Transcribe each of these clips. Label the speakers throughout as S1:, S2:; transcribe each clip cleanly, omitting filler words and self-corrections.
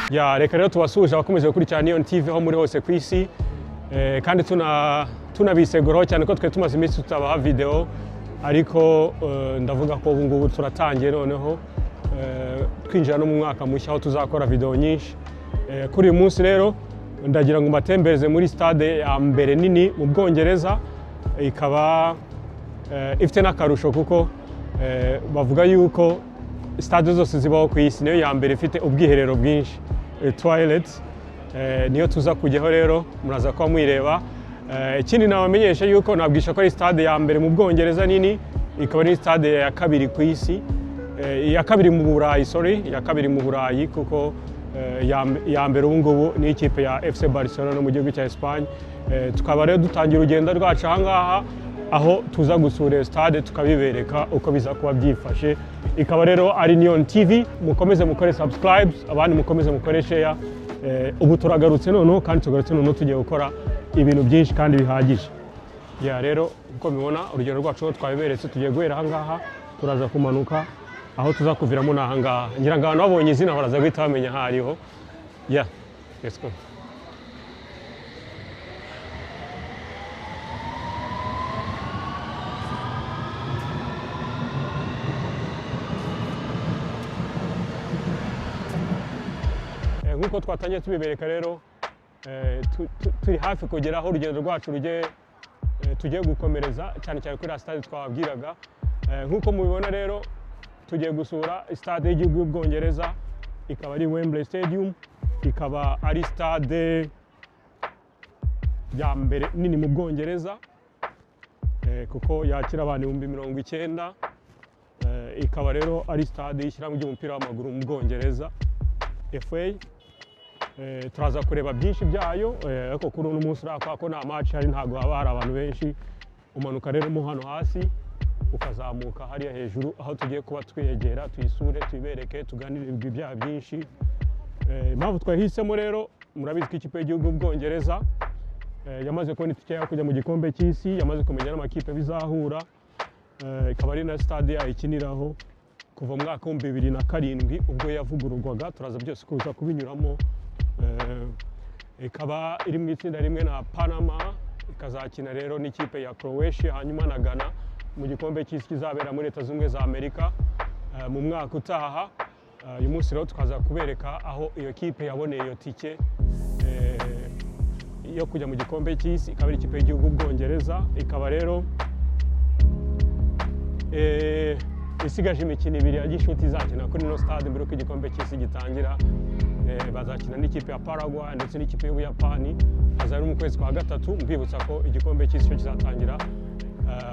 S1: Ya reka rero tubasuje abakomeje gukurikirana Neon TV aho muri hose ku isi kandi tunabiseguraho cyane ko twe tumaze iminsi tutabaha video ariko ndavuga ko ubu ngubu turatangiye noneho twinjira no mu mwaka mushya aho tuzakora video nyinshi. Kuri uyu munsi rero ndagira ngo mbatembereze muri stade ya mbere nini mu Bwongereza, ikaba ifite n'akarusho kuko bavuga yuko stade zose zibaho ku isi niyo ya mbere ifite ubwiherero bwinshi, toilet, niyo tuza kujyaho rero muraza kuba mwireba. Ikindi nabamenyesha yuko nabwisha ko ari stade ya mbere mu Bwongereza nini, ikaba ni stade ya kabiri ku isi, ya kabiri mu Burayi, ya kabiri mu Burayi kuko ya mbere ubu ngubu ni ikipe ya FC Barcelona mu gihugu cya Espagne. Tukaba rero dutangira urugendo rwacu aha ngaha aho tuza gusura stade tukabibereka uko biza kuba byifashe. Ikaba rero ari Neon TV, mukomeze mukore subscribe, abandi mukomeze mukore share. Ubu turagarutse noneho kandi tugarutse noneho tugiye gukora ibintu byinshi kandi bihagije. Ya rero uko mubibona urugendo rwacu twabiberetse, tugiye guhera aha ngaha turaza kumanuka aho tuza kuviramo n'aha ngaha. Ngira ngo abantu babonye izina baraza guhita bamenya aho ariho. Ya, let's go. Nkuko twatangiye tubibereka rero turi hafi kugera aho urugendo rwacu tugiye gukomereza cyane cyane kuri stade twababwiraga. Nkuko mubibona rero tugiye gusura stade y'igihugu y'Ubwongereza, ikaba ari Wembley Stadium, ikaba ari stade ya mbere nini mu Bwongereza kuko yakira abantu 90,000. Ikaba rero ari stade y'ishyirahamwe ry'umupira w'amaguru mu Bwongereza FA. Turaza kureba byinshi byayo ariko kuri uno munsi urakwa ko nta match hari, ntago haba hari abantu benshi. Umanuka rero mu hano hasi ukazamuka hariya hejuru aho tugiye kuba twegera tuyisure tubibereke tuganire ibya byinshi. Impamvu twahisemo rero murabizi ko ikipe y'igihugu y'Ubwongereza yamaze kubona itike yo kujya mu gikombe cy'isi, yamaze kumenya n'amakipe bizahura. Ikaba ari na stade yayikiniraho kuva mu mwaka wa 2007 ubwo yavugururwaga. Turaza byose kuza kubinyuramo. Ikaba iri mu itsinda rimwe na Panama, ikazakina rero n'ikipe ya Croatia hanyuma na Ghana mu gikombe cy'isi kizabera muri Leta Zunze za Amerika mu mwaka utaha. Uyu munsi rero tukaza kubereka aho iyo kipe yaboneye iyo tike yo kujya mu gikombe cy'isi. Ikaba ari ikipe y'igihugu y'Ubwongereza, ikaba rero isigaje imikino 2 ya gishuti izakina kuri ino stade mbere ko igikombe cy'isi gitangira. Bazakina n'ikipe ya Paraguay ndetse n'ikipe y'Ubuyapani azari mu kwezi kwa gatatu. Mbibutsa ko igikombe cy'isi cyo kizatangira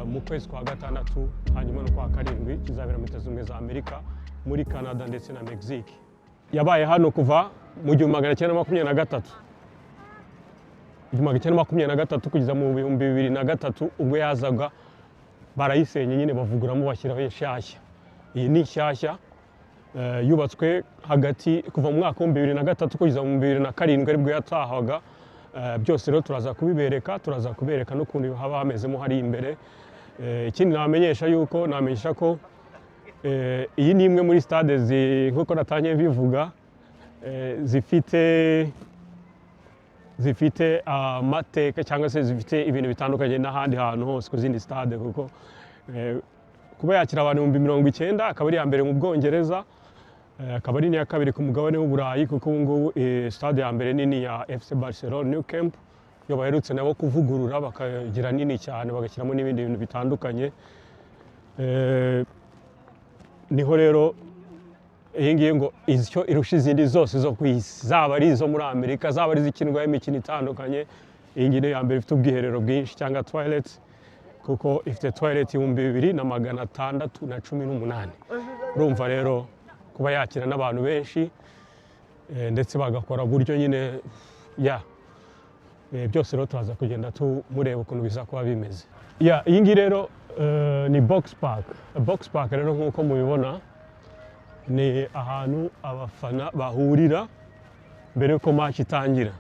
S1: mu kwezi kwa gatandatu hanyuma no kwa karindwi kizabera muri Leta Zunze za Amerika, muri Canada ndetse na Mexique. Yabaye hano kuva mu 1923 kugeza mu 2003 ubwo yazaga barayisenye nyine bavuguramo bashyiraho inshyashya. Iyi ni inshyashya yubatswe hagati kuva mu mwaka wa 2003 kugeza mu 2007 aribwo yatahwaga. Byose rero turaza kubibereka, turaza kubereka n'ukuntu haba hamezemo hari imbere. Ikindi namenyesha yuko namenyesha ko iyi ni imwe muri stade nkuko natangiye bivuga zifite amateka cyangwa se zifite ibintu bitandukanye n'ahandi hantu hose ku zindi stade, kuko kuba yakira abantu 90,000 akaba ari ya mbere mu Bwongereza, akaba ari n'iya kabiri ku mugabane w'Uburayi kuko ubu ngubu stade ya mbere nini ya FC Barcelona New Camp yo baherutse nabo kuvugurura bakagira nini cyane bagashyiramo n'ibindi bintu bitandukanye. Niho rero iyi ngiyi ngo icyo irusha izindi zose zo ku isi, zaba ari izo muri Amerika, zaba ari izikinirwaho imikino itandukanye. Iyi ngiyi ya mbere ifite ubwiherero bwinshi cyangwa toilet kuko ifite toilet 2,618. Urumva rero kuba yakira n'abantu benshi ndetse bagakora buryo nyine byose rero turaza kugenda tumureba ukuntu biza kuba bimeze. Iyi ngiyi rero ni Box Park. Box Park rero nk'uko mubibona ni ahantu abafana bahurira mbere yuko match itangira.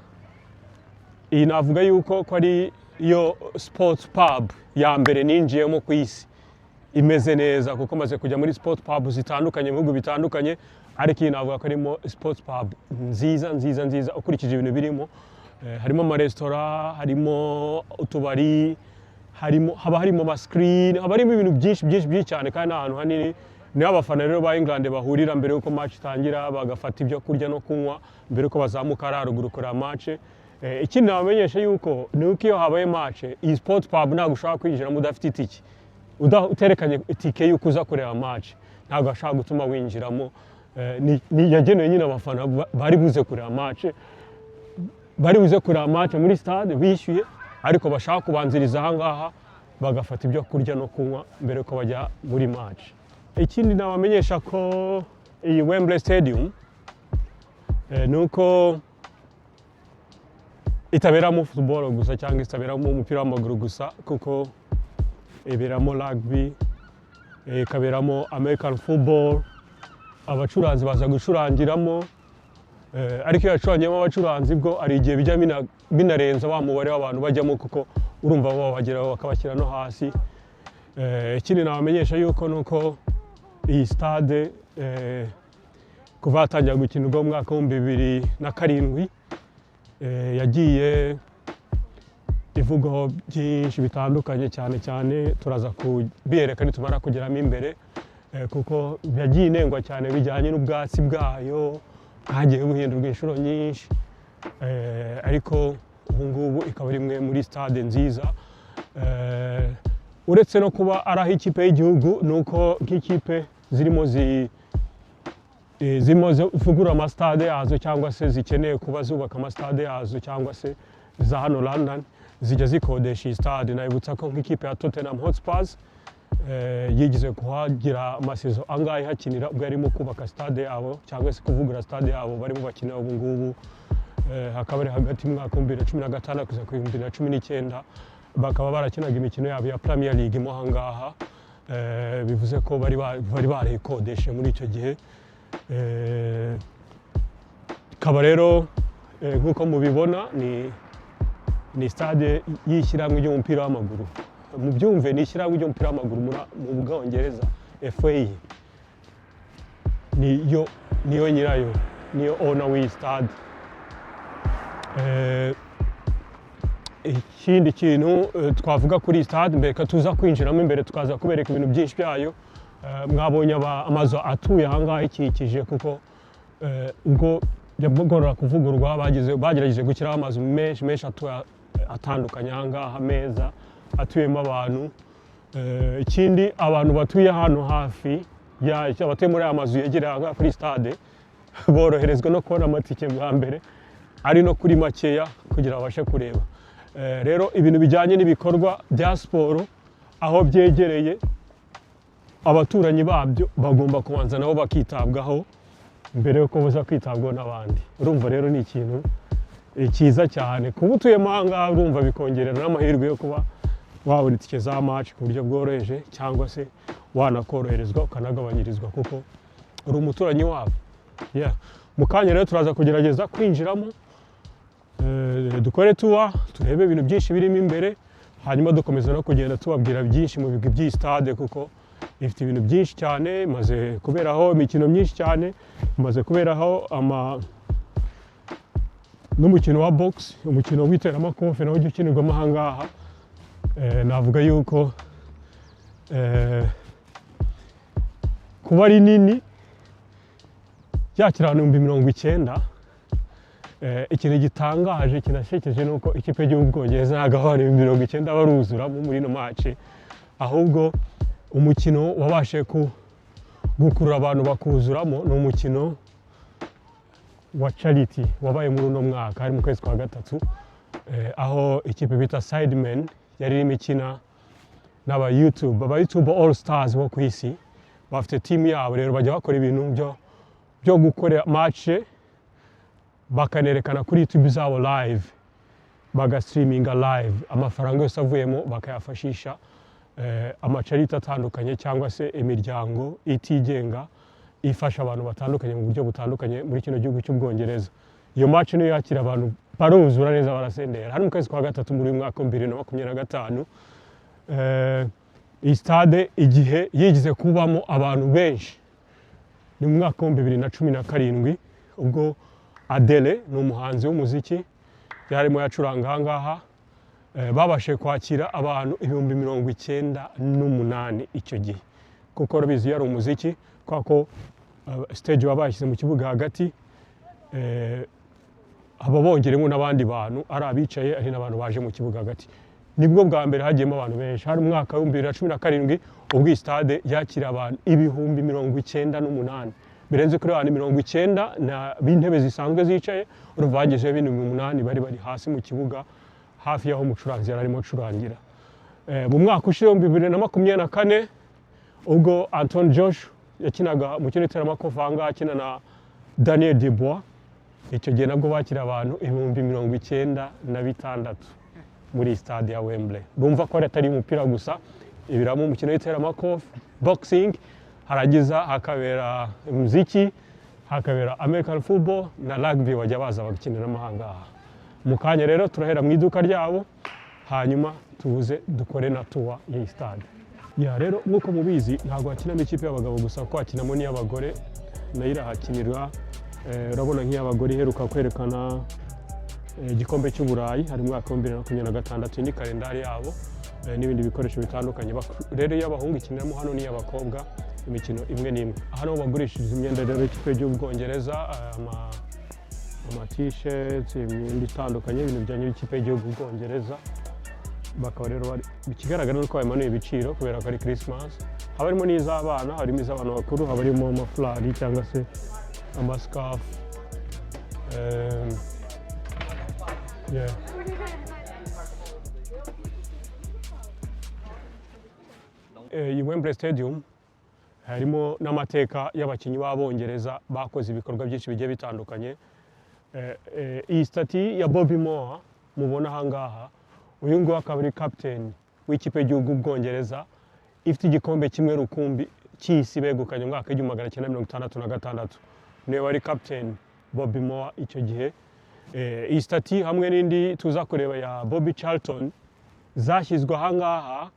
S1: Iyi navuga yuko ko ari yo sports pub ya mbere ninjiyemo ku isi. imeze neza kuko maze kujya muri sport pub zitandukanye mu bihugu bitandukanye, ariko iyi navuga ko harimo sports pub nziza ukurikije ibintu birimo. Harimo amaresitora, harimo utubari, haba harimo amascreen, haba harimo ibintu byinshi cyane kandi ahantu hanini. Niho abafana rero ba England bahurira mbere yuko match itangira, bagafata ibyo kurya no kunywa mbere yuko bazamuka haruguru kureba match. Ikindi nabamenyesha yuko ni uko iyo habaye match, iyi sports pub ntabwo ushaka kwinjiramo udafite itike, uterekanye itike yuko uza kureba match, ntabwo ashaka gutuma winjiramo. Ni yagenewe nyine abafana bari buze kureba match muri stade bishyuye, ariko bashaka kubanziriza aha ngaha bagafata ibyo kurya no kunywa mbere yuko bajya muri match. Ikindi nabamenyesha ko iyi Wembley Stadium nuko itaberamo football gusa cyangwa itaberamo umupira w'amaguru gusa, kuko iberamo rugby, ikaberamo American football, abacuranzi baza gucurangiramo, ariko iyo yacurangiyemo abacuranzi bwo ari igihe bijya binarenza wa mubare w'abantu bajyamo, kuko urumva babageraho bakabashyira no hasi. Ikindi nabamenyesha yuko nuko iyi stade kuva hatangira gukinirwa mu mwaka wa 2007 yagiye ivugwaho byinshi bitandukanye, cyane turaza kubiyereka nitumara kugeramo imbere, kuko yagiye inengwa cyane bijyanye n'ubwatsi bwayo bwagiye buhindurwa inshuro nyinshi, ariko ubu ngubu ikaba ari imwe muri stade nziza. Uretse no kuba ari aho ikipe y'igihugu, nuko nk'ikipe zirimo zivugurura amastade yazo cyangwa se zikeneye kuba zubaka amastade yazo cyangwa se za hano London zijya zikodesha iyi stade. Nabibutsa ko nk'ikipe ya Tottenham Hotspurs yigize kuhagira amasezo angahe hakinira ubwo yarimo kubaka stade yabo cyangwa se kuvugura stade yabo barimo bakinira ubu ngubu. Hakaba ari hagati mu mwaka wa 2016 kugeza ku 2019 bakaba barakinaga imikino yabo ya Premier League mo hangaha. Bivuze ko bari barekodeshe muri icyo gihe. Kaba rero nk'uko mubibona ni stade y'ishyirahamwe ry'umupira w'amaguru. Mu byumve ni ishyirahamwe ry'umupira w'amaguru mu Bwongereza, FA. Niyo nyirayo, niyo owner w'iyi stade. Ikindi kintu twavuga kuri stade, mbere ko tuza kwinjiramo imbere tukaza kubereka ibintu byinshi byayo. Mwabonye amazu atuye aha ngaha ikikije, kuko ubwo yagombaga kuvugurwa bagerageje gushyiraho amazu menshi atandukanye aha ngaha meza atuyemo abantu. Ikindi abantu batuye hano hafi abatuye muri aya mazu yegereye aha ngaha kuri stade boroherezwa no kubona amatike bwa mbere ari no kuri makeya kugira babashe kureba. Rero ibintu bijyanye n'ibikorwa bya siporo aho byegereye, abaturanyi babyo bagomba kubanza nabo bakitabwaho mbere yuko baza kwitabwaho n'abandi. Urumva rero ni ikintu cyiza cyane kuba utuyemo aha ngaha, urumva bikongerera n'amahirwe yo kuba wabona itike za match ku buryo bworoheje, cyangwa se wanakoroherezwa ukanagabanyirizwa kuko uri umuturanyi wabo. Mu kanya rero turaza kugerageza kwinjiramo, dukore turebe ibintu byinshi birimo imbere, hanyuma dukomeza no kugenda tubabwira byinshi mu bigwi by'iyi stade, kuko ifite ibintu byinshi cyane. Imaze kuberaho imikino myinshi cyane, imaze kuberaho n'umukino wa box, umukino w'iteramakofe nawo ujya ukinirwamo aha ngaha. Navuga yuko kuba ari nini yakira abantu 90,000, ikintu gitangaje kinashekeje nuko ikipe y'igihugu Bwongereza ntabwo abantu 90,000 baruzura muri ino match, ahubwo umukino wabashe gukurura abantu bakuzuramo ni umukino wa charity wabaye muri uno mwaka ari mu kwezi kwa gatatu, aho ikipe bita Sidemen yari irimo ikina n'aba YouTube All Stars bo ku isi. Bafite team yabo rero bajya bakora ibintu byo gukora match bakanerekana kuri YouTube zabo live, bagastreaminga live, amafaranga yose avuyemo bakayafashisha amacharity atandukanye cyangwa se imiryango itigenga ifasha abantu batandukanye mu buryo butandukanye muri kino gihugu cy'Ubwongereza. Iyo match niyo yakira abantu baruzura neza barasendera. Hari mu kwezi kwa gatatu muri mwaka 2025 iyi stade igihe yigize kubamo abantu benshi ni mu mwaka wa 2017 ubwo Adele ni umuhanzi w'umuziki yarimo yacuranga aha ngaha babashe kwakira abantu 98,000 icyo gihe kuko rabizi yari umuziki kwako stage babashyize mu kibuga hagati aba bongeremo n'abandi bantu ari abicaye ari n'abantu baje mu kibuga hagati nibwo bwa mbere hagiyemo abantu benshi hari umwaka wa 2017 ubwo stade yakira abantu 98,000 birenze kuri abantu 90 na b'intebe zisanzwe zicaye uruvangeje ibintu 8 bari hasi mu kibuga hafi yaho umucuranzi yararimo curangira mu mwaka ushize 2024 ubwo Anton Josh yakinaga mu kintu cy'iteramakofe ahangaha akina na Daniel Dubois icyo gihe nabwo bakira abantu 96,000 muri stade ya Wembley bumva ko atari umupira gusa ibiramo umukino w'iteramakofe boxing haragiza hakabera muziki hakabera American football na rugby wajya baza bakinira amahanga mu kanya rero turahera mu iduka ryabo hanyuma tubuze dukore na tour ya stade ya rero nkuko mubizi ntabwo hakinamo ikipe y'abagabo gusa ko hakinamo n'iy'abagore nayo irahakinirwa urabona nk'iy'abagore iheruka kwerekana igikombe cy'uburayi hari mu mwaka wa 2026 ni kalendari yabo n'ibindi bikoresho bitandukanye rero y'abahungu ikiniramo hano n'iy'abakobwa imikino imwe n'imwe hano bagurishiriza imyenda rero ikipe y'Ubwongereza ama t-shirts imyenda itandukanye ibintu bijyanye n'ikipe y'Ubwongereza bakaba rero ikigaragara nuko bamanuye ibiciro kubera ko ari Christmas haba harimo n'iz'abana harimo iz'abantu bakuru haba harimo amaflari cyangwa se amascarf yeah. Iyi Wembley Stadium harimo n'amateka y'abakinnyi b'Abongereza bakoze ibikorwa byinshi bigiye bitandukanye iyi stati ya Bobby Moore mubona aha ngaha uyu nguyu akaba ari captain w'ikipe y'igihugu Bwongereza ifite igikombe kimwe rukumbi cy'isi begukanye mu mwaka wa 1966 niwe wari captain Bobby Moore icyo gihe iyi stati hamwe n'indi tuza kureba ya Bobby Charlton zashyizwe aha ngaha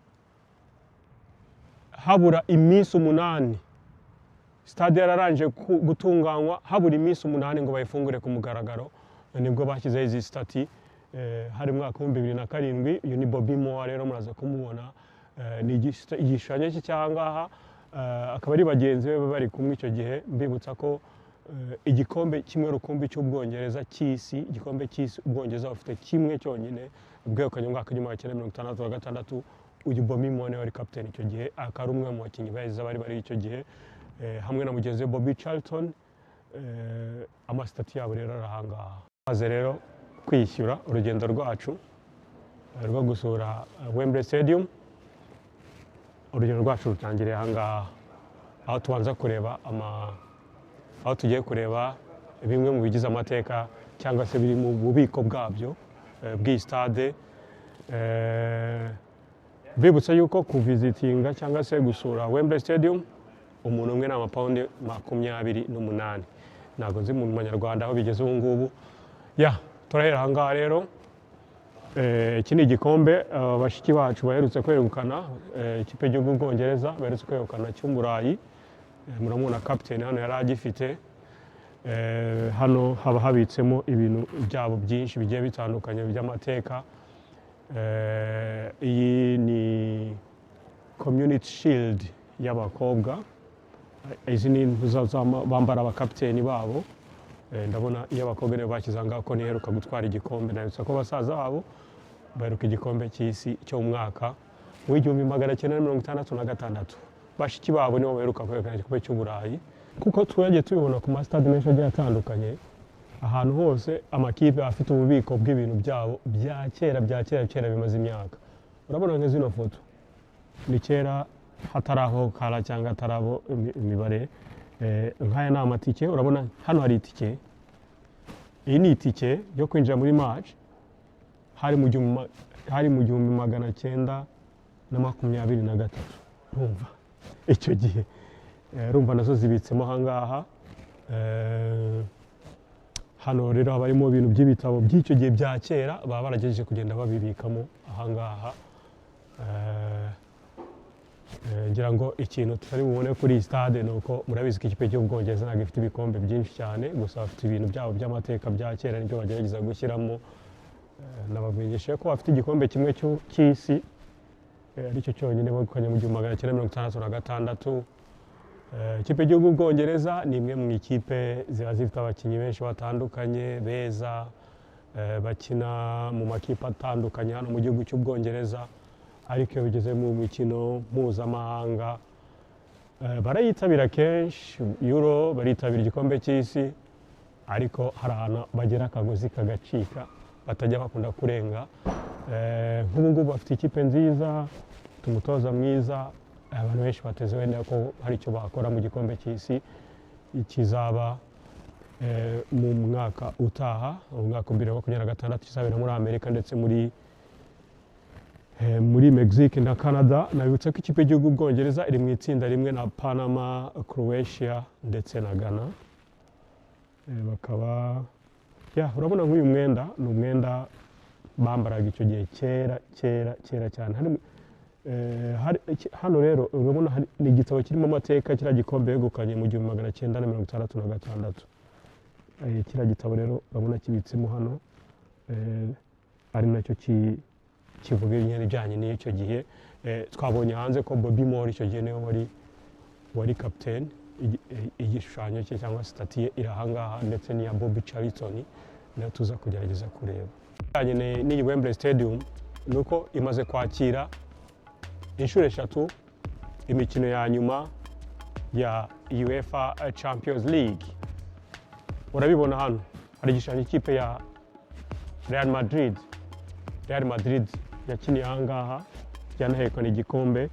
S1: habura iminsi 8 stade yararanje gutunganywa habura iminsi 8 ngo bayifungure ku mugaragaro nibwo bashyizeho izi stati hari mwaka wa 2007 uyu ni Bobby Moore rero muraza kumubona ni igishushanyo cye cyangaha akaba ari bagenzi be bari kumwe icyo gihe mbibutsa ko igikombe kimwe rukumbi cy'Ubwongereza cy'isi igikombe cy'isi Ubwongereza bafite kimwe cyonyine bwegukanye mu mwaka wa 1966 uyu Bobby Moore wari captain icyo gihe akari umwe mu bakinnyi beza bari icyo gihe hamwe na mugenzi we Bobby Charlton amastati yabo rero arahangaha maze rero kwishyura urugendo rwacu rwo gusura Wembley Stadium urugendo rwacu rutangiriye ahangaha aho tubanza kureba aho tugiye kureba bimwe mu bigize amateka cyangwa se biri mu bubiko bwabyo bw'iyi stade bibutsa yuko kuvizitinga cyangwa se gusura Wembley Stadium umuntu umwe na paundi 28 ntago nzi mu manyarwanda aho bigeze ubu ngubu ya turahera aha ngaha rero iki ni igikombe bashiki bacu baherutse kwegukana ikipe y'igihugu Bwongereza baherutse kwegukana cy'Uburayi muramubona captain hano yari agifite hano haba habitsemo ibintu byabo byinshi bigiye bitandukanye by'amateka iyi ni community shield y'abakobwa izi ni bambara abakapiteni babo ndabona iyo abakobwa nibo bashyize ngaho ko niheruka gutwara igikombe nabitsa ko basaza babo baheruka igikombe cy'isi cyo mu mwaka wa 1966 bashiki babo nibo baheruka kwegukana igikombe cy'Uburayi kuko twagiye tubibona ku stade menshi agiye atandukanye ahantu hose amakipe afite ububiko bw'ibintu byabo bya kera bimaze imyaka urabona nka zino foto ni kera hataraho kara cyangwa hatarabo imibare nkaya ni amatike urabona hano hari itike iyi ni itike yo kwinjira muri match hari mu 1923 urumva icyo gihe urumva nazo zibitsemo ahangaha hano rero haba harimo ibintu by'ibitabo by'icyo gihe bya kera baba baragejeje kugenda babibikamo ahangaha ngira ngo ikintu tutari bubone kuri iyi stade ni uko murabizi ko ikipe cy'Ubwongereza ntabwo ifite ibikombe byinshi cyane, gusa bafite ibintu byabo by'amateka bya kera nibyo bagerageza gushyiramo. Nabamenyesha ko bafite igikombe kimwe cy'isi aricyo cyonyine begukanye mu 1966. Ikipe y'igihugu Bwongereza ni imwe mu ikipe ziba zifite abakinnyi benshi batandukanye beza bakina mu makipe atandukanye hano mu gihugu cy'Ubwongereza, ariko iyo bigeze mu mikino mpuzamahanga barayitabira kenshi. Euro baritabira igikombe cy'isi, ariko hari ahantu bagera akagozi kagacika batajya bakunda kurenga. Nk'ubu ngubu bafite ikipe nziza, umutoza mwiza, abantu benshi bateze wenda ko hari icyo bakora mu gikombe cy'isi kizaba mu mwaka utaha, mu mwaka 2026 kizabera muri Amerika ndetse muri Mexique na Canada. Nabibutse ko ikipe y'igihugu Bwongereza iri mu itsinda rimwe na Panama, Croatia ndetse na Ghana. Bakaba urabona nk'uyu mwenda ni umwenda bambaraga icyo gihe kera cyane. Hano rero urabona ni igitabo kirimo amateka, kiriya gikombe yegukanye mu 1966. Kiriya gitabo rero urabona kibitsemo hano, ari nacyo kivuga ibijyanye n'icyo gihe. Twabonye hanze ko Bobby Moore icyo gihe niwe wari captain, igishushanyo cye cyangwa stati ye iri ahangaha, ndetse n'iya Bobby Charlton nayo tuza kugerageza kureba. N'iyi Wembley Stadium ni uko imaze kwakira inshuro 3 imikino ya nyuma ya UEFA Champions League. Urabibona hano hari igishushanyo cy'ikipe ya Real Madrid yakiniye ahangaha yanahekana igikombe.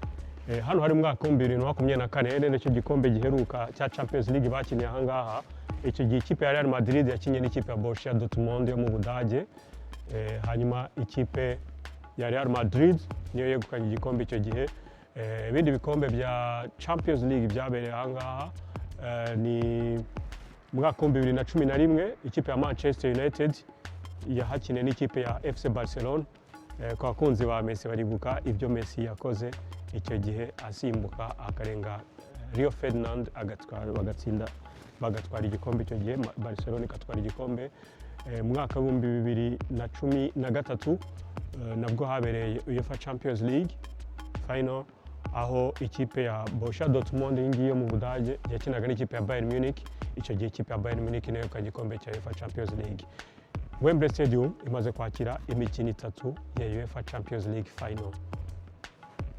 S1: Hano hari mwaka 2024 nicyo gikombe giheruka cya Champions League bakiniye ahangaha. Icyo gihe ikipe ya Real Madrid yakinye n'ikipe ya Borussia Dortmund yo mu Budage. Hanyuma ikipe ya Real Madrid niyo yegukanye igikombe icyo gihe. Ibindi bikombe bya Champions League byabereye ahangaha ni mwaka 2011 ikipe ya Manchester United yahakiniye n'ikipe ya FC Barcelona. Kwa bakunzi ba Messi baribuka ibyo Messi yakoze icyo gihe asimbuka akarenga Rio Ferdinand bagatwara igikombe icyo gihe. Barcelona ikatwara igikombe. Mwaka wa 2013 nabwo habereye UEFA Champions League final, aho ikipe ya Borussia Dortmund yo mu Budage yakinaga n'ikipe ya Bayern Munich. Icyo gihe ikipe ya Bayern Munich nayo yegukanye igikombe cya UEFA Champions League. Wembley Stadium imaze kwakira imikino 3 ya UEFA Champions League final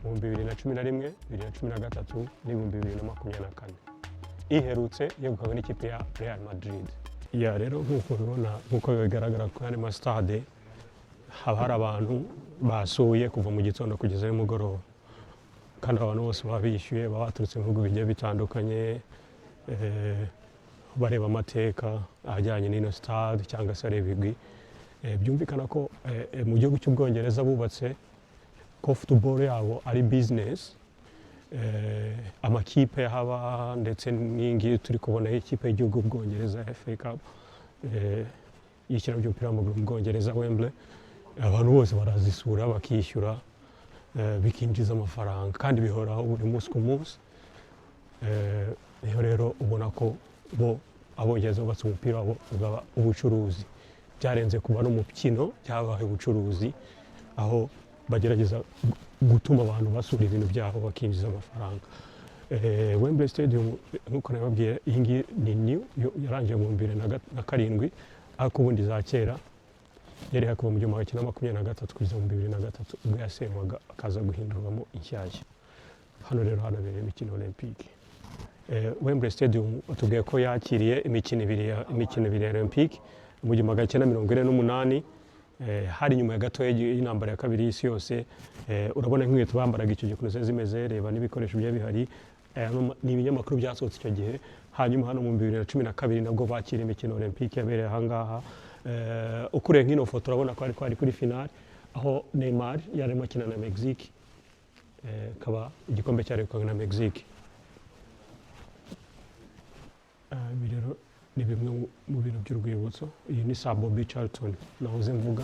S1: mu 2011, 2013 n'2024. Iherutse yegukanywe n'ikipe ya Real Madrid. Rero nk'uko bibona, nk'uko bigaragara ko ari stade, haba hari abantu basuye kuva mu gitondo kugeza nimugoroba, kandi abantu bose baba bishyuye, baba baturutse mu bihugu bigiye bitandukanye bareba amateka ajyanye n'ino stade cyangwa se areba ibigwi. Byumvikana ko mu gihugu cy'Ubwongereza bubatse ko football yabo ari business. Amakipe haba ndetse n'ingi turi kubona ikipe y'igihugu Bwongereza FA Cup yishyira by'umupira w'amaguru mu Bwongereza Wembley, abantu bose barazisura bakishyura bikinjiza amafaranga kandi bihoraho buri munsi ku munsi. Rero ubona ko bo Abongereza bubatse umupira wabo ugaba ubucuruzi, byarenze kuba n'umukino byabaye ubucuruzi, aho bagerageza gutuma abantu basura ibintu byabo bakinjiza amafaranga. Wembley Stadium nk'uko nababwiye, iyi ngiyi ni new, yarangiye mu 2007, ariko ubundi za kera yari kuva mu 1923 kugeza mu 2003 ubwo yasenywaga akaza guhindurwamo inshyashya. Hano rero hanabereye imikino Olympique. Wembley Stadium batubwiye ko yakiriye imikino ibiri ya Olympique mu 1948. Hari nyuma ya gato y'intambara ya kabiri y'isi yose. Urabona nk'inkweto bambaraga icyo gihe ukuntu zimeze, reba n'ibikoresho bya bihari. Ni ibinyamakuru byasohotse icyo gihe. Hanyuma hano mu 2012 nabwo bakira imikino Olympique yabereye ahangaha. Ukuriye nk'ino foto urabona ko ari kuri finale, aho Neymar yarimo akina na Mexique, kaba igikombe cyarekwaga na Mexique. Rero ni bimwe mu bintu by'urwibutso. Iyi ni sa Bobby Charlton nahoze mvuga,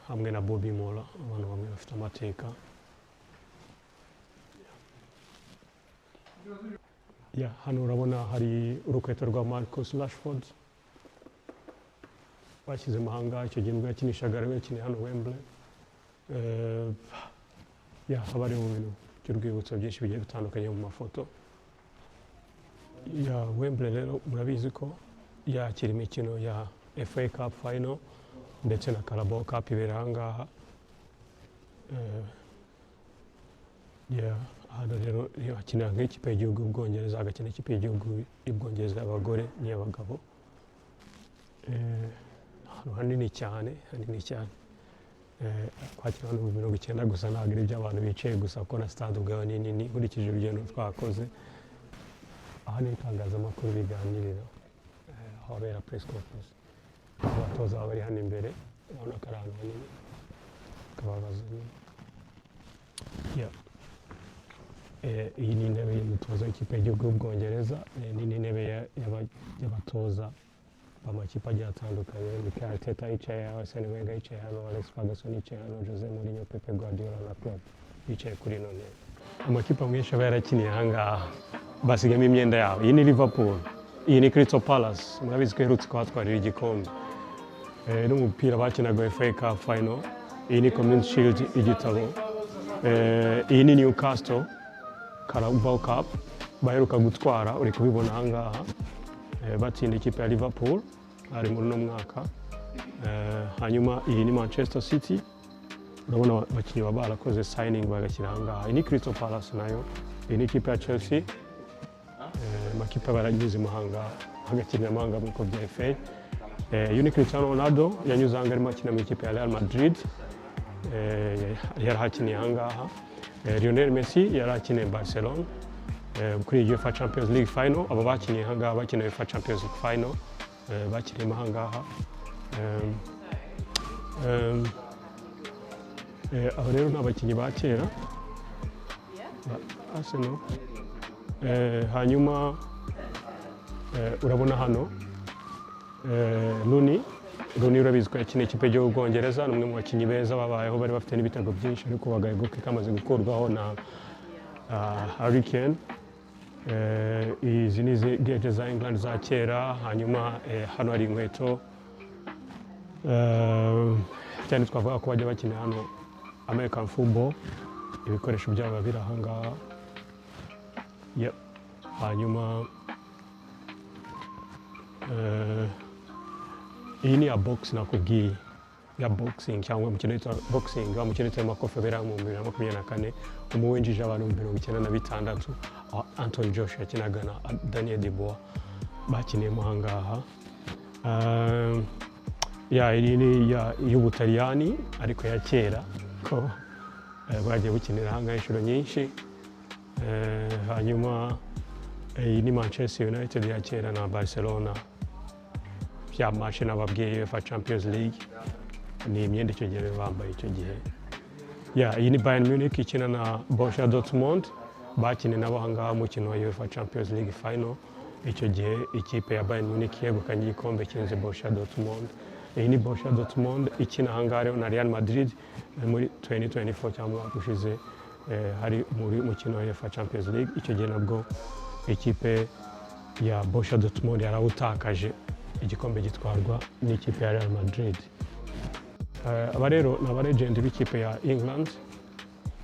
S1: hamwe na Bobby Moore, abantu bamwe bafite amateka. hano urabona hari urukweto rwa Marcus Rashford bashyize mu mahanga icyo gihe nibwo yakinishaga rero yakiniye hano Wembley. Haba hariho ibintu by'urwibutso byinshi bigiye bitandukanye mu mafoto. Wembley rero murabizi ko yakira imikino ya FA Cup Final ndetse na Carabao Cup ibera aha ngaha. Hano rero hakinira nk'ikipe y'igihugu y'Ubwongereza, agakina ikipe y'igihugu y'Ubwongereza y'abagore n'iy'abagabo. Hano hanini cyane kwakira abantu 90 gusa ntabwo ari iby'abantu bicaye gusa kuko na stade ubwayo ni nini nkurikije urugendo twakoze. Aha ni itangazamakuru biganirira aho habera press conference. Abatoza baba bari hano imbere urabona ko ari ahantu hanini kababaza nyine. Iyi ni intebe y'umutoza w'ikipe y'igihugu y'Ubwongereza, ni intebe y'abatoza b'amakipe agiye atandukanye. Mikel Arteta yicaye, Arsene Wenger yicaye hano, Alex Ferguson yicaye hano, Jose Mourinho, Pep Guardiola na Klopp bicaye kuri ino ntebe. Amakipe menshi aba yarakiniye aha ngaha basigamo imyenda yabo. Iyi ni Liverpool, iyi ni Crystal Palace, murabizi ko iherutse kuhatwarira igikombe. N'umupira bakinaga FA Cup Final, iyi ni Community Shield igitabo. Iyi ni Newcastle Carabao Cup baheruka gutwara, uri kubibona aha ngaha batsinda ikipe ya Liverpool ari muri uno mwaka. Hanyuma iyi ni Manchester City, urabona abakinnyi baba barakoze signing bagashyira aha ngaha. Iyi ni Crystal Palace nayo, iyi ni ikipe ya Chelsea. Amakipe baragize mahanga hagakinira amahanga mu bikombe bya FA. Iyi ni Cristiano Ronaldo yanyuze aha ngaha arimo akina mu ikipe ya Real Madrid, yarahakiniye aha ngaha. Lionel Messi yarakiniye Barcelona kuri UEFA Champions League Final. Aba bakiniye aha ngaha bakiniye UEFA Champions League Final bakiniye aha ngaha. Aba rero ni abakinnyi ba kera ba Arsenal. Hanyuma urabona hano Rooney urabizi ko yakiniye ikipe y'Ubwongereza, ni umwe mu bakinnyi beza babayeho, bari bafite n'ibitego byinshi ariko bagaheguka kamaze gukurwaho na Harry Kane. Izi ni gate za England za kera. Hanyuma hano hari inkweto cyane twavuga ko bajya bakina hano American football, ibikoresho byabo biri aha ngaha. Hanyuma iyi ni ya box nakubwiye, ya boxing cyangwa umukino witwa boxing, umukino witwa amakofi abera mu 2024 umuwenjije abantu 96 Anthony Joshua yakinaga na Daniel Dubois bakiniyemo aha ngaha. Iyi ni y'Ubutaliyani ariko ya kera ko bagiye gukinira aha ngaha inshuro nyinshi. Hanyuma iyi ni Manchester United ya kera na Barcelona bya match n'ababwiye UEFA Champions League, ni imyenda icyo gihe bambaye icyo gihe. Iyi ni Bayern Munich ikina na Borussia Dortmund, bakiniye nabo aha ngaha umukino wa UEFA Champions League Final. Icyo gihe ikipe ya Bayern Munich yegukanye igikombe kinze Borussia Dortmund. Iyi ni Borussia Dortmund ikina aha ngaha na Real Madrid muri 2024 cyangwa umwaka ushize, hari muri mukino wa UEFA Champions League. Icyo gihe nabwo ikipe ya Borussia Dortmund yarawutakaje, igikombe gitwarwa n'ikipe ya Real Madrid. Aba rero ni abalegend b'ikipe ya England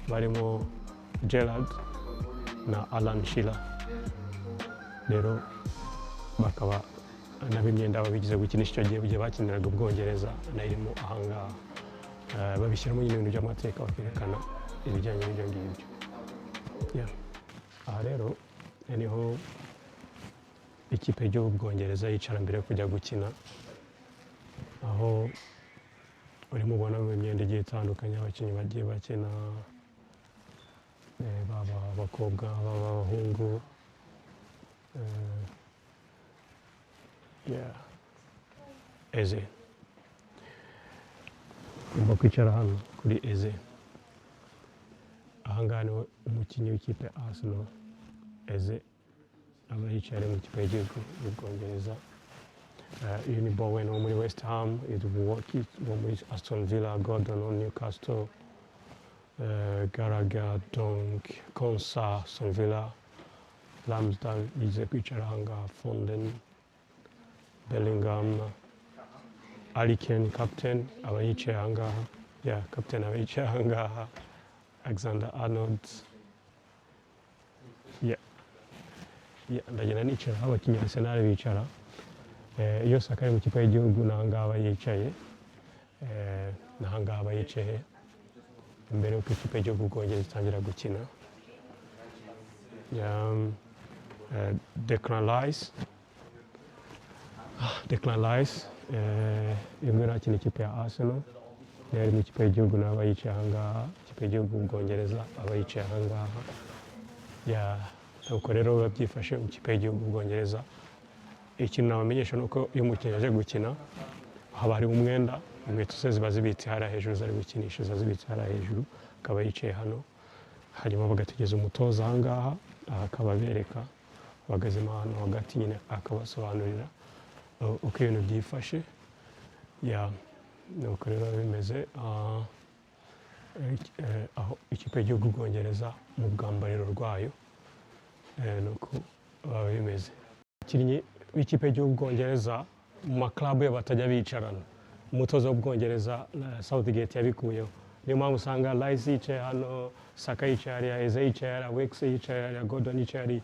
S1: barimo Gerrard na Alan Shearer. Rero bakaba n'ab'imyenda babigize gukinisha icyo gihe bakiniraga Ubwongereza nayo irimo aha ngaha. Babishyiramo nyine ibintu by'amateka bakerekana ibijyanye n'ibyo ngibyo. Aha rero niho ikipe y'Ubwongereza yicara mbere yo kujya gukina, aho urimo ubona imyenda igiye itandukanye abakinnyi bagiye bakina, baba abakobwa baba abahungu. Eze ugomba kwicara hano kuri Eze. Aha ngaha niho umukinnyi w'ikipe ya Arsenal Eze aba yicaye mu ikipe y'igihugu y'Ubwongereza. Uyu ni Bowen wo muri West Ham, Woki wo muri Aston Villa, Gordon wo Newcastle, Gallagher, Donk, Konsa, Aston Villa, Ramsdale yize kwicara ahangaha, Foden, Bellingham, Harry Kane captain aba yicaye ahangaha, captain aba yicaye ahangaha, Alexander-Arnold, ndagenda nicara aho abakinnyi ba Arsenal bicara, iyo Saka ari mu kipe y'igihugu n'ahangaha aba yicaye, n'ahangaha aba yicaye mbere y'uko ikipe y'igihugu Bwongereza itangira gukina. Declan Rice uyu nguyu akina ikipe ya Arsenal, yari mu ikipe y'igihugu nawe aba yicaye ahangaha, ikipe y'igihugu Bwongereza aba yicaye ahangaha. Nuko rero biba byifashe mu ikipe y'igihugu Bwongereza. Ikintu nabamenyesha ni uko iyo umukinnyi aje gukina haba hari umwenda, inkweto ze ziba zibitse hariya hejuru, zari gukinisha ziba zibitse hariya hejuru, akaba yicaye hano, hanyuma bagategeza umutoza ahangaha akaba abereka, bagazemo ahantu hagati nyine akabasobanurira uko ibintu byifashe. Nuko rero bimeze aho ikipe y'igihugu Bwongereza mu bwambariro rwayo nuko baba bimeze. Abakinnyi b'ikipe y'igihugu Bwongereza mu maklabu yo batajya bicarana, umutoza w'Ubwongereza Southgate yabikuyeho, niyo mpamvu usanga Rice yicaye hano, Saka yicaye hariya, Eze yicaye hariya, Wex yicaye hariya, Gordon yicaye hariya.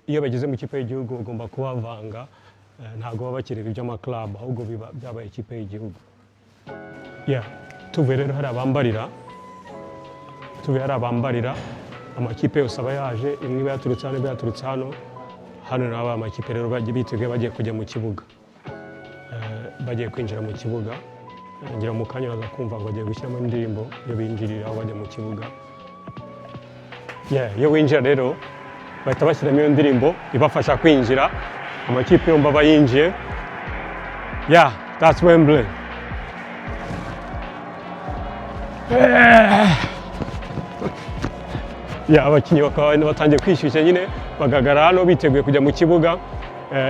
S1: Iyo bageze mu kipe y'igihugu bagomba kubavanga, ntabwo baba bakireba iby'amaklabu, ahubwo biba byabaye ikipe y'igihugu. Tuvuye rero hari abambarira, amakipe yose aba yaje, imwe iba yaturutse hano, iba yaturutse hano, hano nabo amakipe rero biteguye bagiye kujya mu kibuga, bagiye kwinjira mu kibuga, ngira mu kanya baza kumva ngo bagiye gushyiramo indirimbo yo binjirira aho bajya mu kibuga. Iyo winjira rero bahita bashyiramo iyo ndirimbo ibafasha kwinjira, amakipe yombi aba yinjiye. That's Wembley. Abakinnyi bakaba batangiye kwishyushya nyine, bagaragara hano biteguye kujya mu kibuga.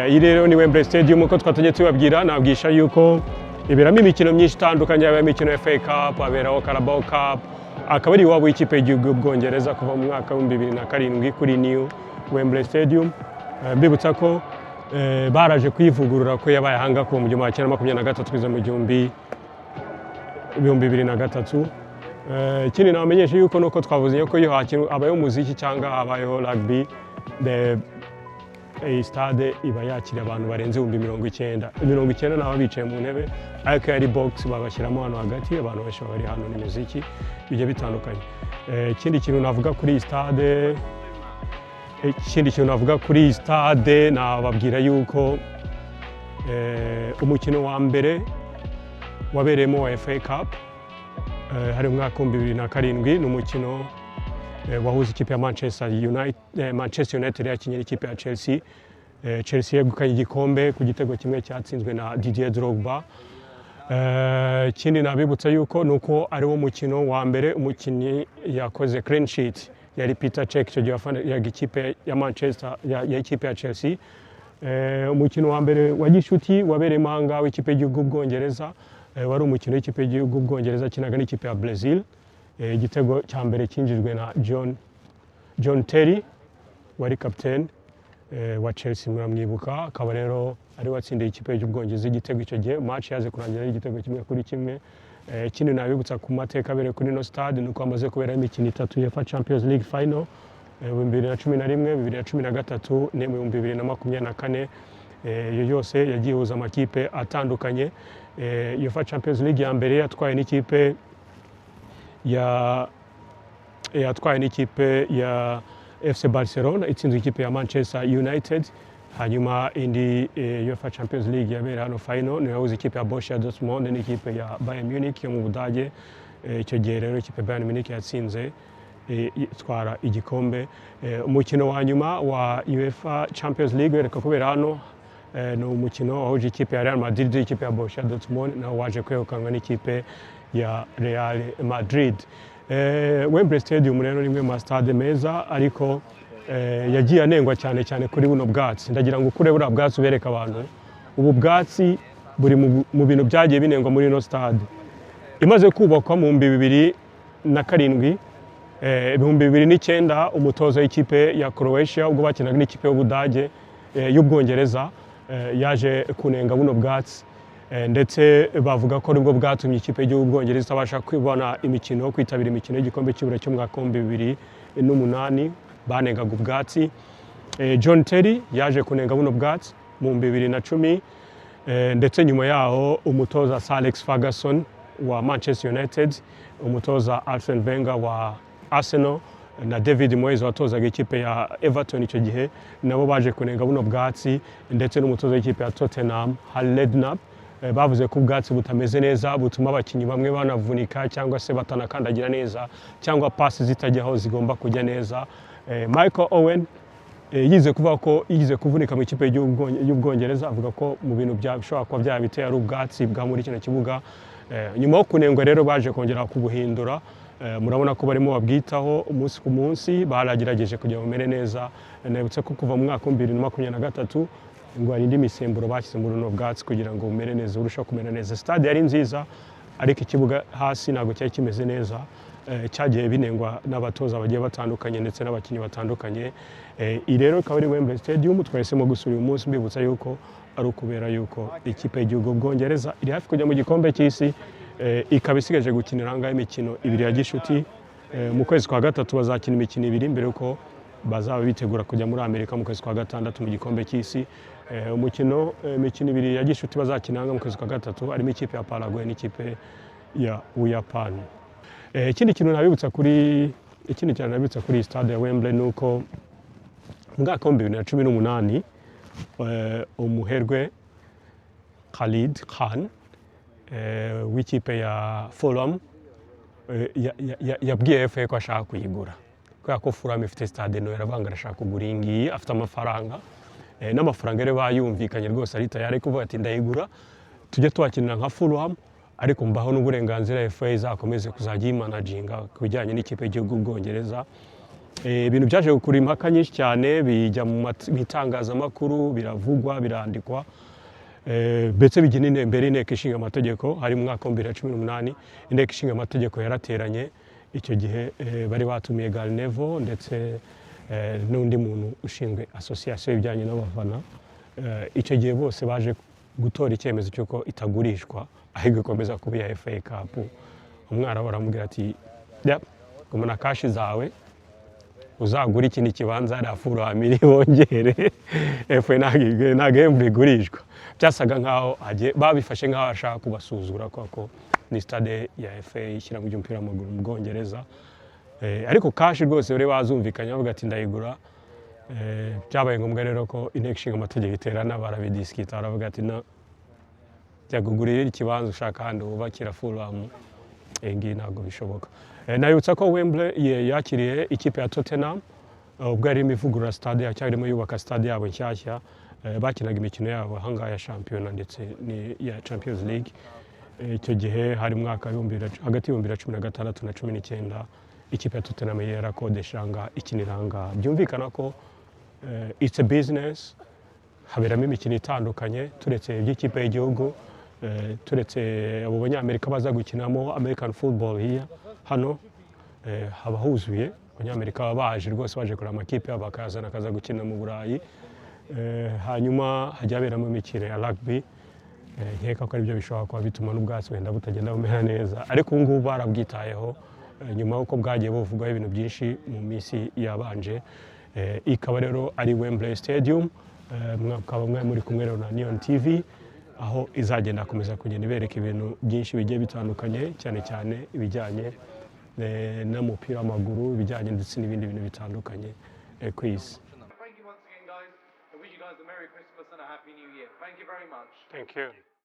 S1: Iyi rero ni Wembley Stadium, uko twatangiye tubabwira, nabwisha yuko iberamo imikino myinshi itandukanye, yaba imikino ya FA Cup, haberaho Carabao Cup, akaba ari iwabo w'ikipe y'igihugu Bwongereza kuva mu mwaka wa 2007 kuri New Wembley Stadium. Mbibutsa ko baraje kwivugurura ko yabaye ahanga kuva mu 1923 kugeza mu 2003. Ikindi nabamenyesha yuko nuko twavuze yuko iyo habayeho umuziki cyangwa habayeho rugby, iyi stade iba yakira abantu barenze 90,000 nabo bicaye mu ntebe, ariko yari box babashyiramo hano hagati, abantu benshi bari hano n'imiziki bijye bitandukanye. Ikindi kintu navuga kuri iyi stade, nababwira yuko umukino wa mbere wabereyemo wa FA Cup hari umwaka wa 2007, ni umukino wahuza ikipe ya Manchester United yakinnye n'ikipe ya Chelsea. Chelsea yegukanye igikombe ku gitego kimwe cyatsinzwe na Didier Drogba. Ikindi nabibutsa yuko nuko ari wo mukino wa mbere umukinnyi yakoze clean sheet yari Peter Cech, icyo gihe ya ikipe ya Manchester ya ikipe ya Chelsea. Umukino wa mbere wa gishuti wabereyemo ahangaha w'ikipe y'igihugu Bwongereza, wari umukino w'ikipe y'igihugu Bwongereza kinaga n'ikipe ya Brazil. Igitego cya mbere cyinjijwe na John Terry wari captain wa Chelsea, muramwibuka, akaba rero ari watsindiye ikipe y'Ubwongereza igitego. Icyo gihe match yaje kurangira igitego 1-1. Ikindi nabibutsa ku mateka abereye kuri no stade nuko amaze kubera imikino 3 UEFA Champions League final 2011, 2013 ne 2024. Iyo yose yagiye huza amakipe atandukanye. UEFA Champions League ya mbere yatwaye n'ikipe ya FC Barcelona, itsinzwe ikipe ya Manchester United. Hanyuma indi UEFA Champions League yabera hano final ni yahuza ikipe ya Borussia Dortmund n'ikipe ya Bayern Munich yo mu Budage. Icyo gihe rero ikipe Bayern Munich yatsinze itwara igikombe. Umukino wa nyuma wa UEFA Champions League wereka kubera hano ni umukino wahuje ikipe ya Real Madrid n'ikipe ya Borussia Dortmund, naho waje kwegukanwa n'ikipe ya Real Madrid. Wembley Stadium rero ni imwe mu stade meza, ariko yagiye anengwa cyane kuri buno bwatsi. Ndagira ngo ukure buriya bwatsi ubereka abantu. Ubu bwatsi buri mu bintu byagiye binengwa muri ino stade. Imaze kubakwa mu 2007, 2009 umutoza w'ikipe ya Croatia ubwo bakinaga n'ikipe y'Ubudage y'Ubwongereza yaje kunenga buno bwatsi ndetse bavuga ko nibwo bwatumye ikipe y'Ubwongereza itabasha kwibona imikino kwitabira imikino y'igikombe cy'Uburayi cyo mu mwaka 2008 banengaga ubwatsi. John Terry yaje kunenga buno bwatsi mu 2010 ndetse nyuma yaho umutoza Sir Alex Ferguson wa Manchester United, umutoza Arsene Wenger wa Arsenal na David Moyes watozaga ikipe ya Everton icyo gihe nabo baje kunenga buno bwatsi ndetse n'umutoza w'ikipe ya Tottenham Hal Redknapp bavuze ko ubwatsi butameze neza butuma abakinnyi bamwe banavunika cyangwa se batanakandagira neza cyangwa pasi zitajya aho zigomba kujya neza. Michael Owen yize kuvuga ko yize kuvunika mu ikipe y'Ubwongereza avuga ko mu bintu byashobora kuba byabiteye ari ubwatsi bwa muri kino kibuga. Nyuma yo kunengwa rero baje kongera kubuhindura, murabona ko barimo babwitaho umunsi ku munsi, baragerageje kugira bumere neza. Nibutse ko kuva mu mwaka 2023 ngo hari indi misemburo bashyize muri runo bwatsi kugira ngo bumere neza, urushaho kumera neza. Stade yari nziza ariko ikibuga hasi ntabwo cyari kimeze neza, cyagiye binengwa n'abatoza bagiye batandukanye ndetse n'abakinnyi batandukanye. Iyi rero ikaba ari Wembley Stadium twahisemo gusura uyu munsi, mbibutsa yuko ari ukubera yuko ikipe y'igihugu Bwongereza iri hafi kujya mu gikombe cy'isi, ikaba isigaje gukinira ahangaha imikino 2 ya gishuti. Mu kwezi kwa gatatu bazakina imikino 2 mbere yuko bazaba bitegura kujya muri Amerika mu kwezi kwa gatandatu mu gikombe cy'isi. Imikino 2 ya gishuti bazakina mu kwezi kwa gatatu harimo ikipe ya Paraguay n'ikipe ya Buyapani. Ikindi kintu nabibutsa kuri stade ya Wembley nuko mu mwaka 2018 umuherwe Khalid Khan w'ikipe ya Fulham yabwiye FA ko ashaka kuyigura kubera ko Fulham ifite stade no yaravanga arashaka kugura ingiyi, afite amafaranga n'amafaranga rero bayumvikanye rwose ari tayari kuvuga ati ndayigura tujye tubakinira nka Fulham ariko mbaho n'uburenganzira FA izakomeze kuzajya yimanaginga ku bijyanye n'ikipe y'igihugu Bwongereza. Ibintu byaje gukura impaka nyinshi cyane, bijya mu bitangazamakuru, biravugwa, birandikwa, ndetse bijya imbere y'inteko ishinga amategeko. Hari mu mwaka 2018 inteko ishinga amategeko yarateranye, icyo gihe bari batumiye Gary Neville ndetse n'undi muntu ushinzwe association y'ibijyanye n'abafana. Icyo gihe bose baje gutora icyemezo cy'uko itagurishwa ahubwo ikomeza kuba iya FA Cup. Umwara baramubwira ati gumana kashi zawe uzagura ikindi kibanza ari Fulham bongere FA ntabwo igurishwa. Byasaga nkaho babifashe nkaho ashaka kubasuzugura kuko ni stade ya FA ishyira mu by'umupira w'amaguru mu Bwongereza. Ariko kashi rwose bari bazumvikanye bavuga ati ndayigura. Byabaye ngombwa rero ko inteko ishinga amategeko iterana barabidiskita, baravuga ati byagugurira ikibanza ushaka handi wubakira Fulham, ngiyi ntabwo bishoboka. Nayibutsa ko Wembley yakiriye ikipe ya Tottenham ubwo yari imivugurura stade yacyarimo yubaka stade yabo nshyashya, bakinaga imikino yabo ahangaha ya shampiyona ndetse ya Champions League. Icyo gihe hari mwaka hagati y'2016 na 19 ikipe ya Tottenham yarakodeshanga ikiniranga. Byumvikana ko it's a business, haberamo imikino itandukanye turetse iby'ikipe y'igihugu, turetse abo banyamerika baza gukinamo American football hano haba huzuye. Abanyamerika baba baje rwose baje kureba amakipe yabo bakazana akaza gukina mu Burayi. Hanyuma hajya haberamo imikino ya rugby, nkeka ko aribyo bishobora kuba bituma n'ubwatsi wenda butagenda bumera neza, ariko ubu ngubu barabwitayeho nyuma y'uko bwagiye buvugwaho ibintu byinshi mu minsi yabanje. Ikaba rero ari Wembley Stadium, mwakaba muri kumwe na Neon TV, aho izagenda akomeza kugenda ibereka ibintu byinshi bigiye bitandukanye, cyane cyane ibijyanye n'umupira w'amaguru, ibijyanye ndetse n'ibindi bintu bitandukanye ku isi. Thank you.